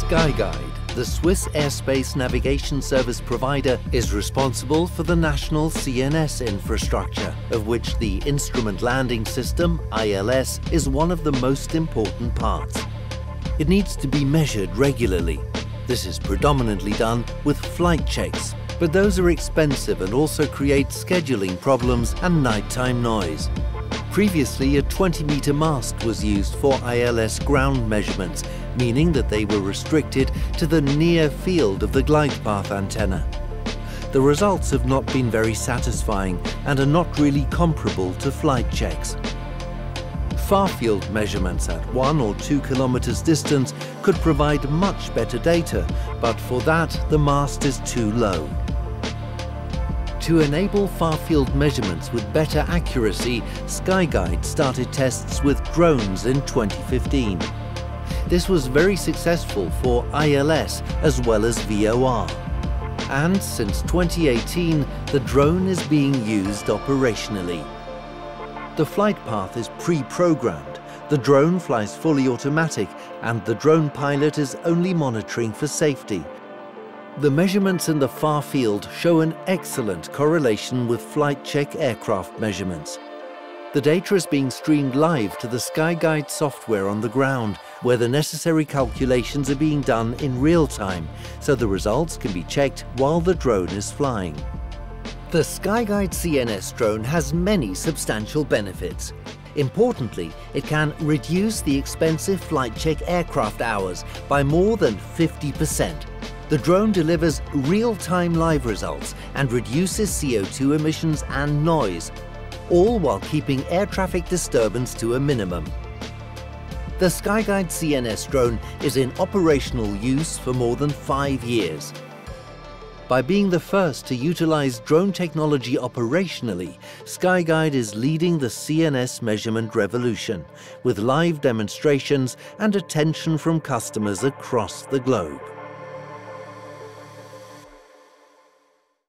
Skyguide, the Swiss airspace navigation service provider, is responsible for the national CNS infrastructure, of which the Instrument Landing System, ILS, is one of the most important parts. It needs to be measured regularly. This is predominantly done with flight checks, but those are expensive and also create scheduling problems and nighttime noise. Previously, a 20-meter mast was used for ILS ground measurements, meaning that they were restricted to the near field of the glide path antenna. The results have not been very satisfying and are not really comparable to flight checks. Far-field measurements at 1 or 2 kilometers distance could provide much better data, but for that the mast is too low. To enable far-field measurements with better accuracy, Skyguide started tests with drones in 2015. This was very successful for ILS as well as VOR. And since 2018, the drone is being used operationally. The flight path is pre-programmed, the drone flies fully automatic, and the drone pilot is only monitoring for safety. The measurements in the far field show an excellent correlation with flight check aircraft measurements. The data is being streamed live to the Skyguide software on the ground, where the necessary calculations are being done in real time, so the results can be checked while the drone is flying. The Skyguide CNS drone has many substantial benefits. Importantly, it can reduce the expensive flight check aircraft hours by more than 50%. The drone delivers real-time live results and reduces CO2 emissions and noise, all while keeping air traffic disturbance to a minimum. The Skyguide CNS drone is in operational use for more than 5 years. By being the first to utilize drone technology operationally, Skyguide is leading the CNS measurement revolution, with live demonstrations and attention from customers across the globe.